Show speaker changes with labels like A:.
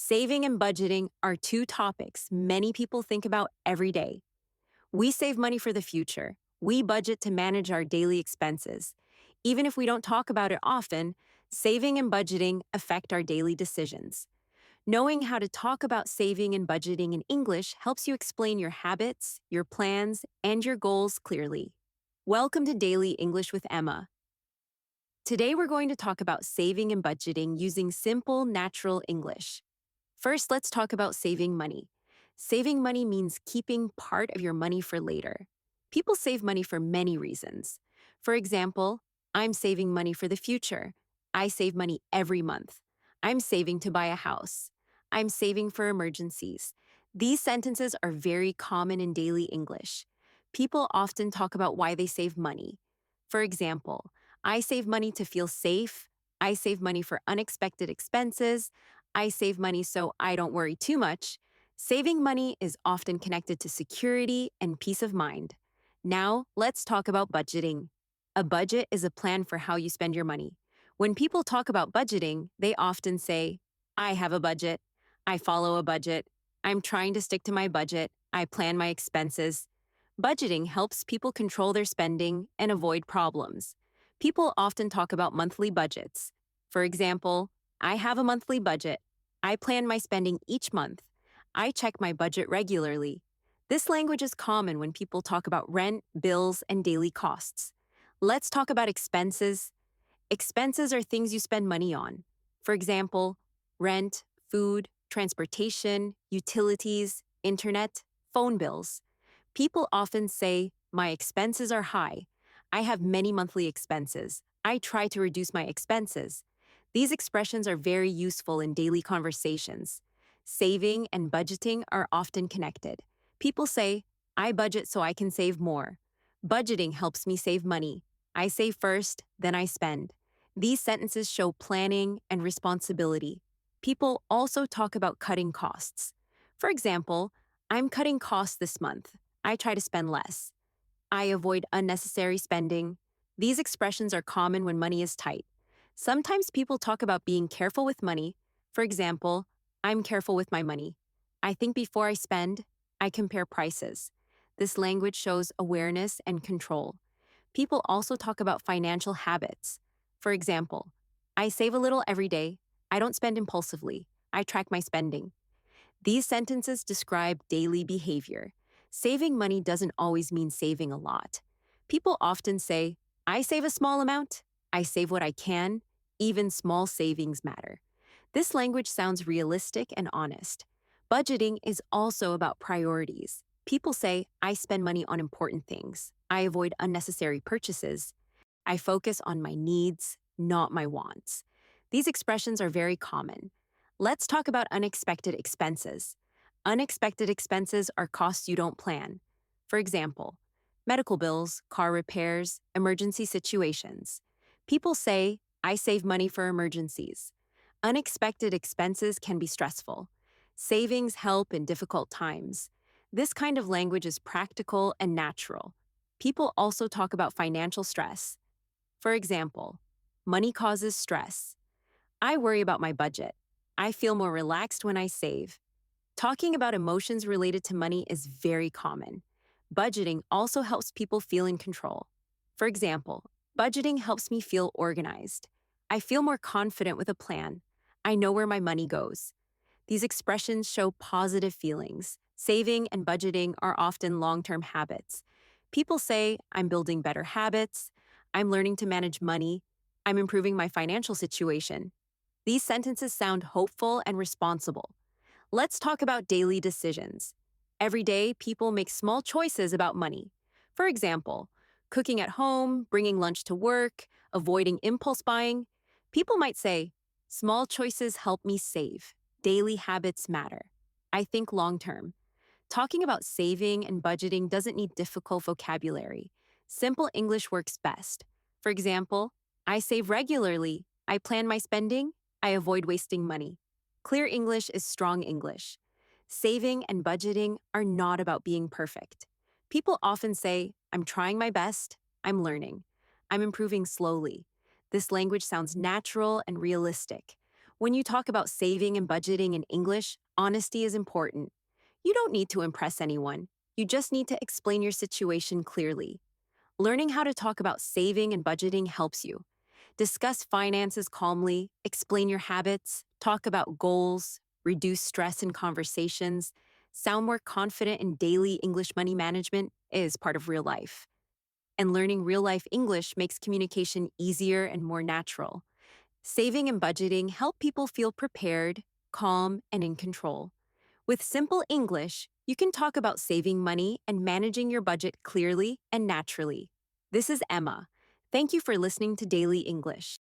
A: Saving and budgeting are two topics many people think about every day. We save money for the future. We budget to manage our daily expenses. Even if we don't talk about it often, saving and budgeting affect our daily decisions. Knowing how to talk about saving and budgeting in English helps you explain your habits, your plans, and your goals clearly. Welcome to Daily English with Emma. Today we're going to talk about saving and budgeting using simple, natural English. First, let's talk about saving money. Saving money means keeping part of your money for later. People save money for many reasons. For example, I'm saving money for the future. I save money every month. I'm saving to buy a house. I'm saving for emergencies. These sentences are very common in daily English. People often talk about why they save money. For example, I save money to feel safe. I save money for unexpected expenses. I save money so I don't worry too much. Saving money is often connected to security and peace of mind. Now, let's talk about budgeting. A budget is a plan for how you spend your money. When people talk about budgeting, they often say, I have a budget. I follow a budget. I'm trying to stick to my budget. I plan my expenses. Budgeting helps people control their spending and avoid problems. People often talk about monthly budgets. For example, I have a monthly budget. I plan my spending each month. I check my budget regularly. This language is common when people talk about rent, bills, and daily costs. Let's talk about expenses. Expenses are things you spend money on. For example, rent, food, transportation, utilities, internet, phone bills. People often say, my expenses are high. I have many monthly expenses. I try to reduce my expenses. These expressions are very useful in daily conversations. Saving and budgeting are often connected. People say, I budget so I can save more. Budgeting helps me save money. I save first, then I spend. These sentences show planning and responsibility. People also talk about cutting costs. For example, I'm cutting costs this month. I try to spend less. I avoid unnecessary spending. These expressions are common when money is tight. Sometimes people talk about being careful with money. For example, I'm careful with my money. I think before I spend, I compare prices. This language shows awareness and control. People also talk about financial habits. For example, I save a little every day. I don't spend impulsively. I track my spending. These sentences describe daily behavior. Saving money doesn't always mean saving a lot. People often say, I save a small amount. I save what I can. Even small savings matter. This language sounds realistic and honest. Budgeting is also about priorities. People say, I spend money on important things. I avoid unnecessary purchases. I focus on my needs, not my wants. These expressions are very common. Let's talk about unexpected expenses. Unexpected expenses are costs you don't plan. For example, medical bills, car repairs, emergency situations. People say, I save money for emergencies. Unexpected expenses can be stressful. Savings help in difficult times. This kind of language is practical and natural. People also talk about financial stress. For example, money causes stress. I worry about my budget. I feel more relaxed when I save. Talking about emotions related to money is very common. Budgeting also helps people feel in control. For example, budgeting helps me feel organized. I feel more confident with a plan. I know where my money goes. These expressions show positive feelings. Saving and budgeting are often long-term habits. People say, I'm building better habits. I'm learning to manage money. I'm improving my financial situation. These sentences sound hopeful and responsible. Let's talk about daily decisions. Every day, people make small choices about money. For example, cooking at home, bringing lunch to work, avoiding impulse buying. People might say, small choices help me save. Daily habits matter. I think long-term. Talking about saving and budgeting doesn't need difficult vocabulary. Simple English works best. For example, I save regularly. I plan my spending. I avoid wasting money. Clear English is strong English. Saving and budgeting are not about being perfect. People often say, I'm trying my best. I'm learning. I'm improving slowly. This language sounds natural and realistic. When you talk about saving and budgeting in English, honesty is important. You don't need to impress anyone. You just need to explain your situation clearly. Learning how to talk about saving and budgeting helps you. Discuss finances calmly, explain your habits, talk about goals, reduce stress in conversations, sound more confident in daily English money management is part of real life. And learning real life English makes communication easier and more natural. Saving and budgeting help people feel prepared, calm, and in control. With simple English, you can talk about saving money and managing your budget clearly and naturally. This is Emma. Thank you for listening to Daily English.